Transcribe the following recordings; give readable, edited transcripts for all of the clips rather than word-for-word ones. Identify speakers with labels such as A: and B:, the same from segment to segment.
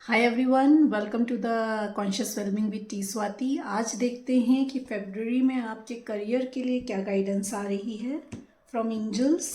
A: Hi everyone, welcome to the conscious wellbeing with T Swati. आज देखते हैं कि फरवरी में आपके करियर के लिए क्या गाइडेंस आ रही है from angels.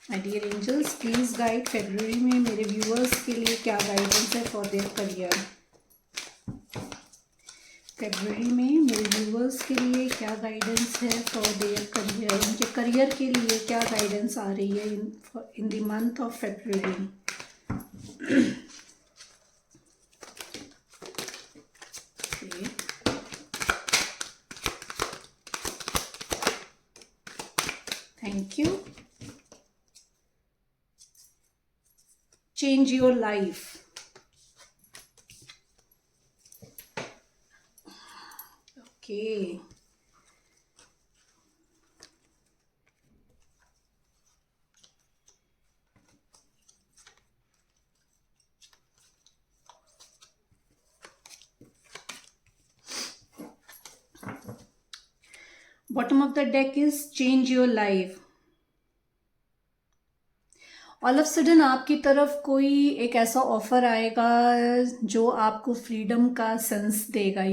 A: My dear angels, please guide फरवरी में मेरे व्यूअर्स के लिए क्या गाइडेंस है फॉर देयर करियर। फरवरी में मेरे व्यूअर्स के लिए क्या गाइडेंस है फॉर देयर करियर, उनके करियर के लिए क्या गाइडेंस आ रही है in the month of February. Thank you. Change your life. Okay, bottom of the deck is change your life. All of sudden आपकी तरफ कोई एक ऐसा ऑफर आएगा जो आपको फ्रीडम का सेंस देगा।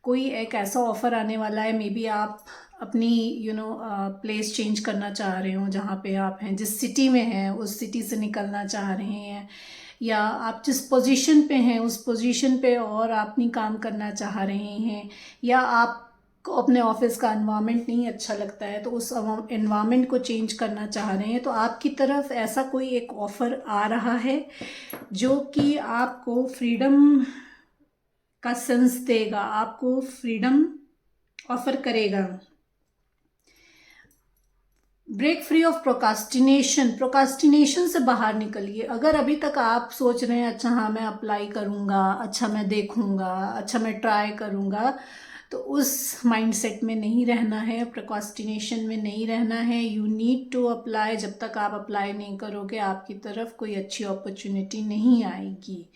A: कोई एक ऐसा ऑफर आने वाला है। मे बी आप अपनी प्लेस चेंज करना चाह रहे हो, जहाँ पे आप हैं, जिस सिटी में हैं उस सिटी से निकलना चाह रहे हैं, या आप जिस पोजीशन पे हैं उस पोजीशन पे और आप नहीं काम करना चाह रहे हैं, या आप को अपने ऑफिस का एनवायरनमेंट नहीं अच्छा लगता है तो उस एनवायरनमेंट को चेंज करना चाह रहे हैं। तो आपकी तरफ ऐसा कोई एक ऑफ़र आ रहा है जो कि आपको फ्रीडम का सेंस देगा, आपको फ्रीडम ऑफर करेगा। ब्रेक फ्री ऑफ प्रोकास्टिनेशन से बाहर निकलिए। अगर अभी तक आप सोच रहे हैं अच्छा हाँ मैं अप्लाई करूँगा, अच्छा मैं देखूँगा, अच्छा मैं ट्राई करूँगा, तो उस माइंडसेट में नहीं रहना है, प्रोकास्टिनेशन में नहीं रहना है। You need to apply. जब तक आप अप्लाई नहीं करोगे आपकी तरफ कोई अच्छी अपॉर्चुनिटी नहीं आएगी।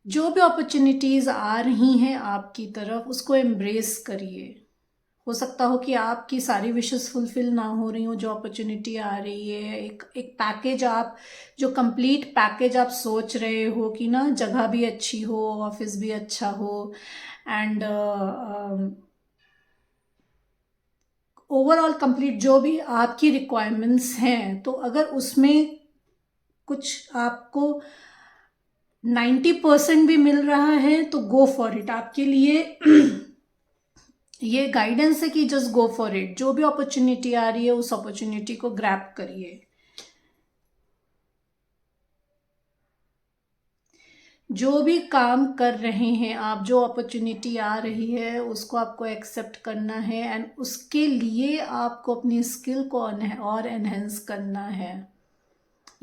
A: जो भी अपॉर्चुनिटीज़ आ रही हैं आपकी तरफ उसको एम्ब्रेस करिए। हो सकता हो कि आपकी सारी विशेस फुलफिल ना हो रही हो, जो अपॉर्चुनिटी आ रही है, एक पैकेज आप जो कंप्लीट पैकेज आप सोच रहे हो कि ना जगह भी अच्छी हो, ऑफिस भी अच्छा हो, एंड ओवरऑल कंप्लीट जो भी आपकी रिक्वायरमेंट्स हैं, तो अगर उसमें कुछ आपको 90% भी मिल रहा है तो गो फॉर इट। आपके लिए ये गाइडेंस है कि जस्ट गो फॉर इट। जो भी अपॉर्चुनिटी आ रही है उस अपॉर्चुनिटी को ग्रैब करिए। जो भी काम कर रहे हैं आप, जो अपॉर्चुनिटी आ रही है उसको आपको एक्सेप्ट करना है, एंड उसके लिए आपको अपनी स्किल को और एनहेंस करना है।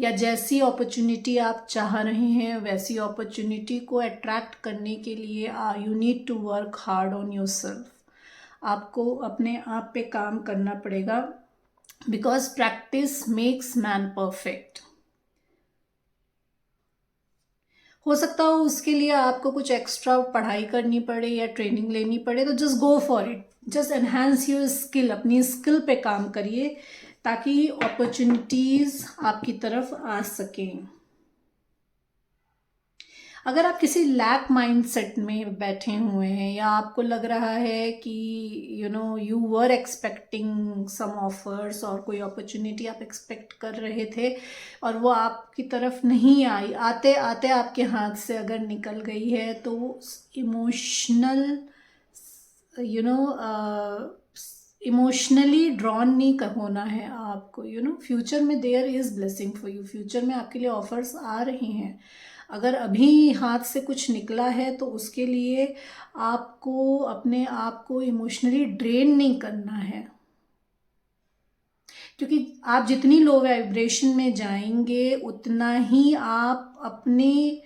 A: या जैसी अपॉर्चुनिटी आप चाह रहे हैं वैसी अपॉर्चुनिटी को अट्रैक्ट करने के लिए you need to work hard on yourself. आपको अपने आप पे काम करना पड़ेगा, because practice makes man perfect. हो सकता हो उसके लिए आपको कुछ एक्स्ट्रा पढ़ाई करनी पड़े या ट्रेनिंग लेनी पड़े, तो just go for it. Just enhance your skill, अपनी स्किल पे काम करिए ताकि अपॉर्चुनिटीज़ आपकी तरफ आ सकें। अगर आप किसी लैक माइंडसेट में बैठे हुए हैं, या आपको लग रहा है कि you were expecting some offers, और कोई अपॉर्चुनिटी आप एक्सपेक्ट कर रहे थे और वो आपकी तरफ नहीं आई, आते आते आपके हाथ से अगर निकल गई है, तो इमोशनल इमोशनली ड्रॉन नहीं होना है आपको। फ्यूचर में there is blessing for you. Future में आपके लिए ऑफर्स आ रहे हैं। अगर अभी हाथ से कुछ निकला है तो उसके लिए आपको अपने आप को इमोशनली ड्रेन नहीं करना है, क्योंकि आप जितनी लो वाइब्रेशन में जाएंगे उतना ही आप अपने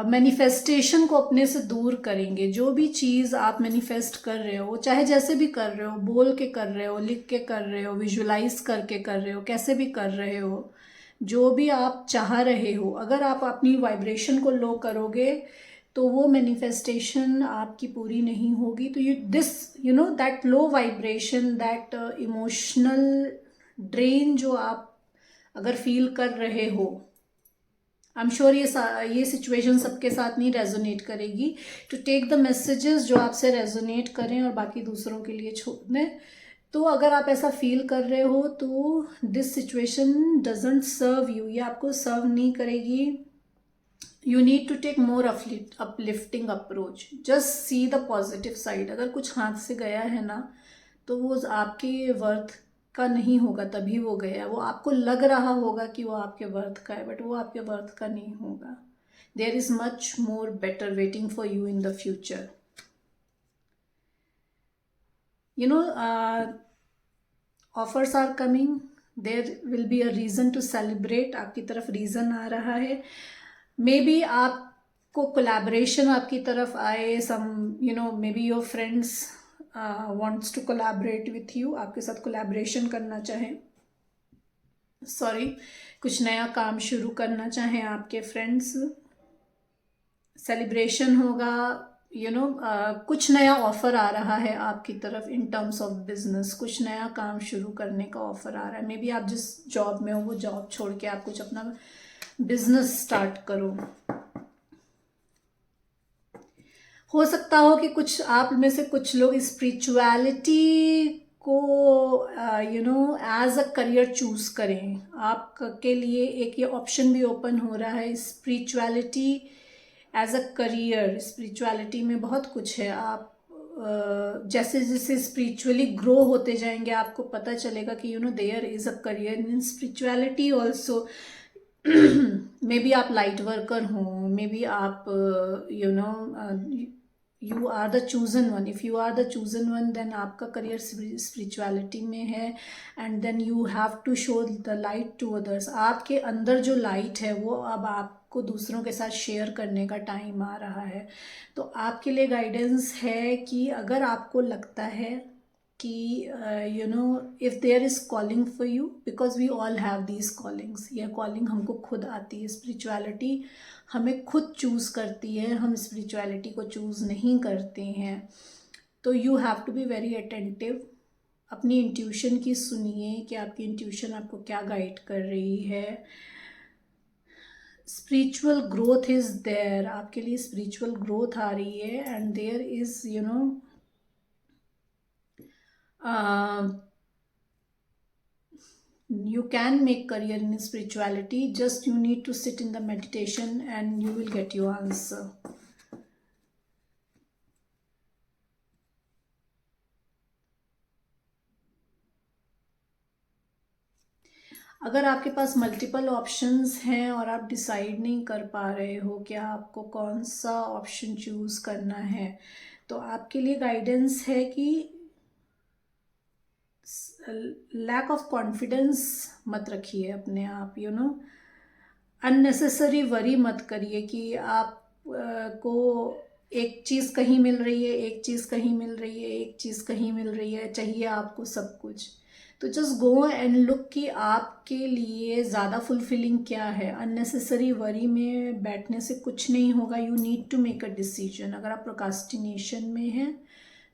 A: मैनिफेस्टेशन को अपने से दूर करेंगे। जो भी चीज़ आप मैनिफेस्ट कर रहे हो, चाहे जैसे भी कर रहे हो, बोल के कर रहे हो, लिख के कर रहे हो, विजुलाइज करके कर रहे हो, कैसे भी कर रहे हो, जो भी आप चाह रहे हो, अगर आप अपनी वाइब्रेशन को लो करोगे तो वो मैनिफेस्टेशन आपकी पूरी नहीं होगी। तो you know that low vibration, that emotional drain जो आप अगर फील कर रहे हो, आई एम श्योर ये सिचुएशन सबके साथ नहीं रेजोनेट करेगी। टू टेक द मैसेजेस जो आपसे रेजोनेट करें और बाकी दूसरों के लिए छोड़ दें। तो अगर आप ऐसा फील कर रहे हो तो this situation doesn't serve you, ये आपको सर्व नहीं करेगी। You need to take more uplifting approach, just see the positive side. अगर कुछ हाथ से गया है ना तो वो आपके वर्थ का नहीं होगा, तभी वो गया। वो आपको लग रहा होगा कि वो आपके वर्थ का है, बट वो आपके वर्थ का नहीं होगा। There is much more better waiting for you in the future. You know offers are coming, there will be a reason to celebrate. आपकी तरफ रीजन आ रहा है। मे बी आपको कोलैबोरेशन आपकी तरफ आए, some you know maybe your friends wants to collaborate with you, आपके साथ कोलैबोरेशन करना चाहें, सॉरी कुछ नया काम शुरू करना चाहें आपके फ्रेंड्स। सेलिब्रेशन होगा, यू नो कुछ नया ऑफर आ रहा है आपकी तरफ इन टर्म्स ऑफ बिजनेस। कुछ नया काम शुरू करने का ऑफर आ रहा है। मे बी आप जिस जॉब में हो वो जॉब छोड़ के आप कुछ अपना बिजनेस स्टार्ट करो। हो सकता हो कि कुछ आप में से कुछ लोग स्पिरिचुअलिटी को you know as a career choose करें। आपके लिए एक ये ऑप्शन भी ओपन हो रहा है, spirituality as a career. Spirituality में बहुत कुछ है। आप जैसे जैसे स्पिरिचुअली ग्रो होते जाएंगे आपको पता चलेगा कि you know there is a career in spirituality also. Maybe आप लाइट वर्कर हो, मे बी आप you know you are the chosen one. If you are the chosen one then आपका करियर स्पिरिचुअलिटी में है, and then you have to show the light to others. आपके अंदर जो light है वो अब आपको दूसरों के साथ शेयर करने का टाइम आ रहा है। तो आपके लिए गाइडेंस है कि अगर आपको लगता है कि you know if there is calling for you, because we all have these callings, यह कॉलिंग हमको खुद आती है। स्पिरिचुअलिटी हमें खुद चूज करती है, हम स्पिरिचुअलिटी को चूज नहीं करते हैं। तो you have to be very attentive. अपनी इंट्यूशन की सुनिए कि आपकी इंट्यूशन आपको क्या गाइड कर रही है। स्पिरिचुअल ग्रोथ इज देयर, आपके लिए स्पिरिचुअल ग्रोथ आ रही है, and there is you know you can make career in spirituality. Just you need to sit in the meditation and you will get your answer. अगर आपके पास multiple options हैं और आप डिसाइड नहीं कर पा रहे हो कि आपको कौन सा ऑप्शन चूज करना है, तो आपके लिए गाइडेंस है कि लैक ऑफ कॉन्फिडेंस मत रखिए अपने आप। यू नो अननेसेसरी वरी मत करिए कि आप को एक चीज़ कहीं मिल रही है, एक चीज़ कहीं मिल रही है, एक चीज़ कहीं मिल रही है, चाहिए आपको सब कुछ। तो जस्ट गो एंड लुक कि आपके लिए ज़्यादा फुलफिलिंग क्या है। अननेसेसरी वरी में बैठने से कुछ नहीं होगा। You need to make a decision. अगर आप प्रोकास्टिनेशन में हैं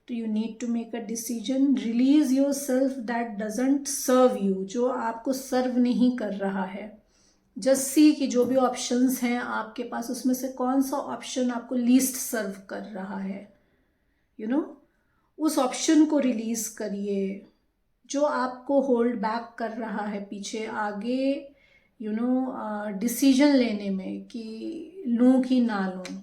A: तो you need to make a decision. Release yourself that doesn't serve you, जो आपको सर्व नहीं कर रहा है। जस्ट सी कि जो भी ऑप्शंस हैं आपके पास उसमें से कौन सा ऑप्शन आपको लीस्ट सर्व कर रहा है। यू नो उस ऑप्शन को रिलीज करिए जो आपको होल्ड बैक कर रहा है पीछे आगे, यू नो डिसीजन लेने में कि लूं कि ना लूं।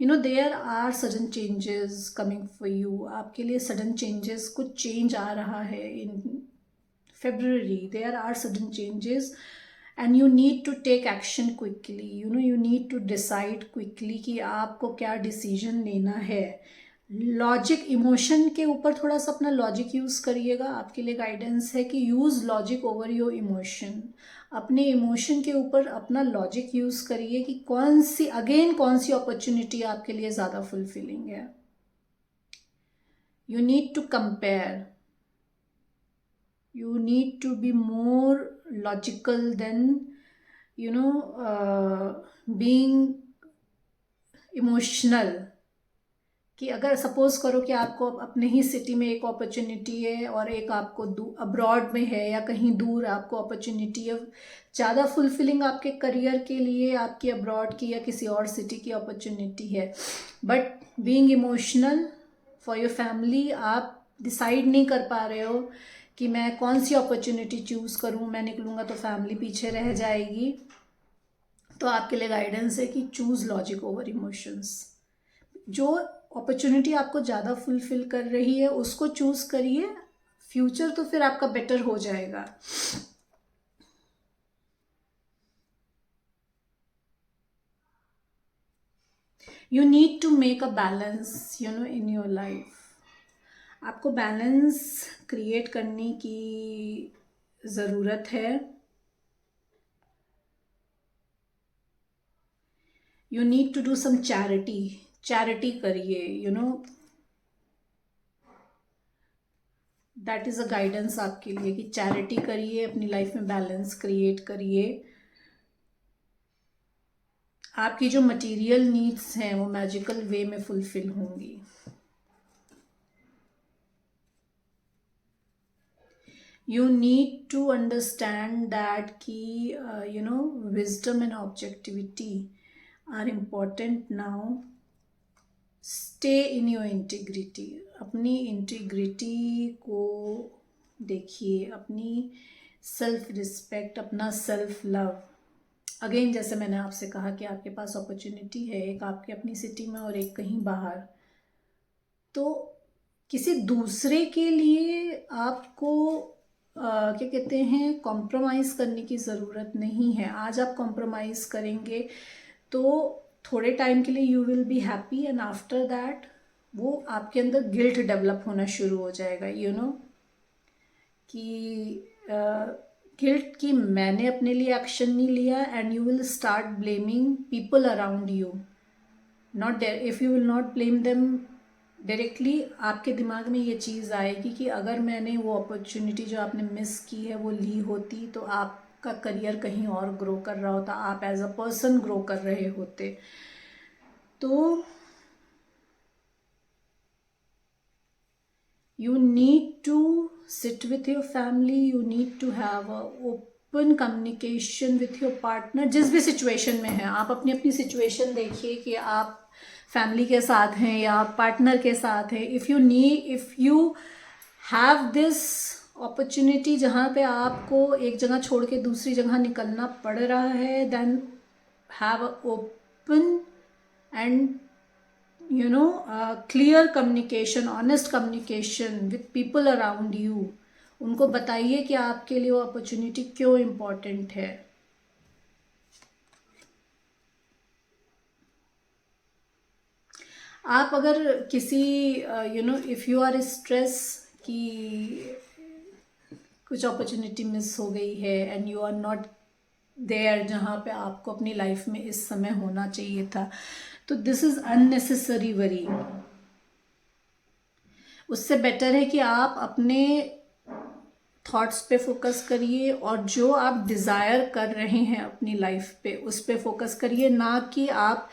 A: You know there are sudden changes coming for you. आपके लिए सडन चेंजेस, कुछ चेंज आ रहा है इन February. There are sudden changes and you need to take action quickly. You know, you need to decide quickly कि आपको क्या decision लेना है। लॉजिक इमोशन के ऊपर थोड़ा सा अपना लॉजिक यूज़ करिएगा। आपके लिए गाइडेंस है कि use logic over your emotion. अपने इमोशन के ऊपर अपना लॉजिक यूज़ करिए कि कौन सी अपॉर्चुनिटी आपके लिए ज़्यादा फुलफिलिंग है। You need to compare. You need to be more logical than, being emotional. कि अगर सपोज करो कि आपको अपने ही सिटी में एक अपॉर्चुनिटी है और एक आपको अब्रॉड में है या कहीं दूर आपको अपॉर्चुनिटी है, ज़्यादा फुलफिलिंग आपके करियर के लिए आपकी अब्रॉड की या किसी और सिटी की अपॉर्चुनिटी है, but being emotional for your family, आप डिसाइड नहीं कर पा रहे हो कि मैं कौन सी अपॉर्चुनिटी चूज़ करूँ, मैं निकलूँगा तो फैमिली पीछे रह जाएगी। तो आपके लिए गाइडेंस है कि चूज़ लॉजिक ओवर इमोशंस। जो अपॉर्चुनिटी आपको ज़्यादा फुलफिल कर रही है उसको चूज़ करिए, फ्यूचर तो फिर आपका बेटर हो जाएगा। You need to make a balance in your life. आपको बैलेंस क्रिएट करने की ज़रूरत है। You need to do some charity करिए, दैट इज़ अ गाइडेंस आपके लिए कि चैरिटी करिए, अपनी लाइफ में बैलेंस क्रिएट करिए। आपकी जो मटेरियल नीड्स हैं वो मैजिकल वे में फुलफिल होंगी। You need to understand that कि wisdom and objectivity are important now. Stay in your integrity. अपनी इंटीग्रिटी को देखिए, अपनी सेल्फ रिस्पेक्ट, अपना सेल्फ लव। अगेन जैसे मैंने आपसे कहा कि आपके पास अपॉर्चुनिटी है, एक आपके अपनी सिटी में और एक कहीं बाहर, तो किसी दूसरे के लिए आपको क्या कहते हैं, कॉम्प्रोमाइज़ करने की ज़रूरत नहीं है। आज आप कॉम्प्रोमाइज़ करेंगे तो थोड़े टाइम के लिए you will be happy and after that वो आपके अंदर गिल्ट डेवलप होना शुरू हो जाएगा, कि गिल्ट कि मैंने अपने लिए एक्शन नहीं लिया, and you will start blaming people around you. Not if you will not blame them directly, आपके दिमाग में ये चीज़ आएगी कि अगर मैंने वो अपॉर्चुनिटी जो आपने मिस की है वो ली होती तो आपका करियर कहीं और ग्रो कर रहा होता, आप एज अ पर्सन ग्रो कर रहे होते। तो you need to sit with your family, you need to have a open communication with your partner। जिस भी सिचुएशन में है, आप अपनी अपनी सिचुएशन देखिए कि आप फैमिली के साथ हैं या पार्टनर के साथ हैं। If you have this opportunity जहाँ पे आपको एक जगह छोड़ के दूसरी जगह निकलना पड़ रहा है, then have a open and clear communication, honest communication with people around you. उनको बताइए कि आपके लिए वो अपॉर्चुनिटी क्यों इम्पॉर्टेंट है। आप अगर किसी इफ़ यू आर स्ट्रेस कि कुछ अपॉर्चुनिटी मिस हो गई है and you are not there जहाँ पे आपको अपनी लाइफ में इस समय होना चाहिए था, तो दिस इज़ अननेसेसरी वरी। उससे बेटर है कि आप अपने थॉट्स पे फोकस करिए और जो आप डिज़ायर कर रहे हैं अपनी लाइफ पे उस पे फोकस करिए, ना कि आप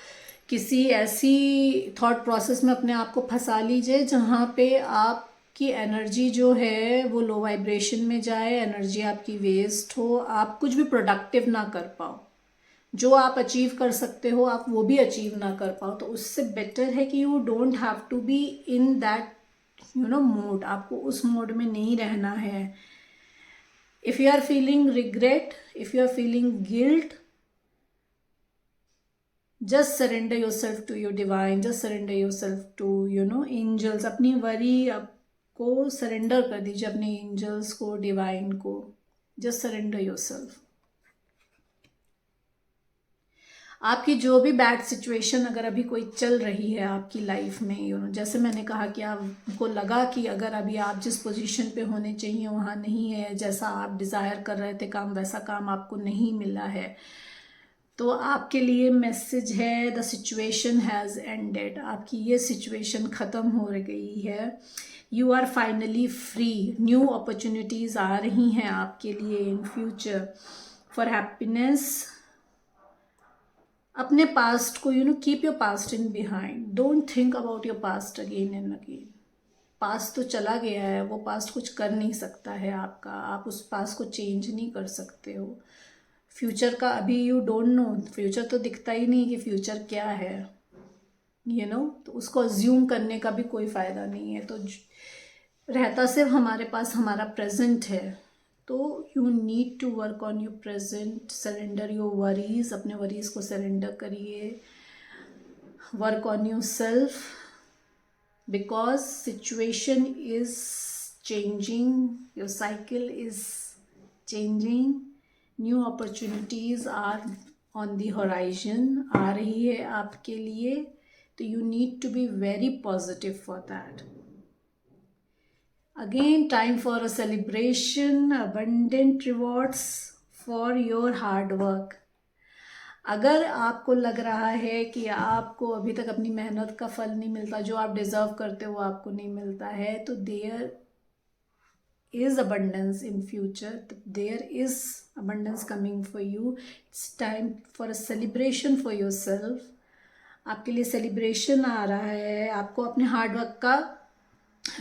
A: किसी ऐसी थॉट प्रोसेस में अपने आप को फंसा लीजिए जहाँ पे आपकी एनर्जी जो है वो लो वाइब्रेशन में जाए, एनर्जी आपकी वेस्ट हो, आप कुछ भी प्रोडक्टिव ना कर पाओ, जो आप अचीव कर सकते हो आप वो भी अचीव ना कर पाओ। तो उससे बेटर है कि you don't have to be in that mode. आपको उस मोड में नहीं रहना है। If you are feeling regret, if you are feeling guilt, just surrender yourself to your divine, just surrender yourself to angels. अपनी worry को surrender कर दीजिए, अपने एंजल्स को, डिवाइन को। Just surrender yourself. आपकी जो भी बैड सिचुएशन अगर अभी कोई चल रही है आपकी लाइफ में, जैसे मैंने कहा कि आपको लगा कि अगर अभी आप जिस पोजीशन पे होने चाहिए वहाँ नहीं है, जैसा आप डिज़ायर कर रहे थे काम, वैसा काम आपको नहीं मिला है, तो आपके लिए मैसेज है, द सिचुएशन हैज़ एंडेड। आपकी ये सिचुएशन ख़त्म हो गई है। You are finally free. New opportunities आ रही हैं आपके लिए इन फ्यूचर फॉर हैप्पीनेस। अपने पास्ट को keep your past in behind. Don't think about your past again and again. Past तो चला गया है, वो पास्ट कुछ कर नहीं सकता है आपका। आप उस पास्ट को चेंज नहीं कर सकते हो। फ्यूचर का अभी यू डोंट नो। फ्यूचर तो दिखता ही नहीं कि फ्यूचर क्या है, तो उसको अज्यूम करने का भी कोई फ़ायदा नहीं है। तो रहता सिर्फ हमारे पास हमारा प्रेजेंट है। तो you need to work on your present, surrender your worries. अपने वरीज को सरेंडर करिए। Work on yourself, because situation is changing, your cycle is changing, new opportunities are on the horizon, आ रही है आपके लिए। तो you need to be very positive for that. Again time for a celebration, abundant rewards for your hard work. अगर आपको लग रहा है कि आपको अभी तक अपनी मेहनत का फल नहीं मिलता, जो आप डिज़र्व करते हो आपको नहीं मिलता है, तो there is abundance in future. There is abundance coming for you. It's time for a celebration for yourself. आपके लिए सेलिब्रेशन आ रहा है। आपको अपने हार्डवर्क का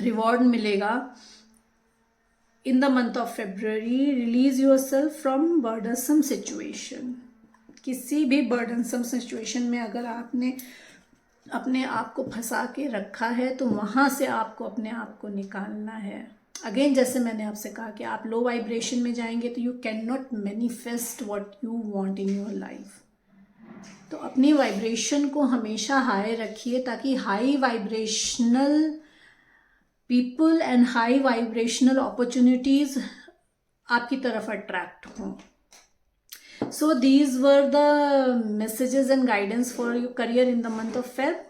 A: रिवॉर्ड मिलेगा। In the month of February, release your self from burdensome situation. किसी भी बर्डनसम सिचुएशन में अगर आपने अपने आप को फंसा के रखा है, तो वहाँ से आपको अपने आप को निकालना है। अगेन, जैसे मैंने आपसे कहा कि आप लो वाइब्रेशन में जाएंगे तो you can not manifest what you want in your life. तो अपनी वाइब्रेशन को हमेशा हाई रखिए, ताकि high vibrational people and high vibrational opportunities आपकी तरफ अट्रैक्ट हों। So these were the messages and guidance for your career in the month of Feb.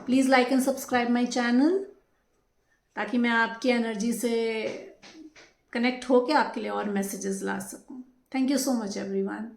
A: Please like and subscribe my channel, ताकि मैं आपकी एनर्जी से connect होके आपके लिए और मैसेजेस ला सकूं। Thank you so much everyone.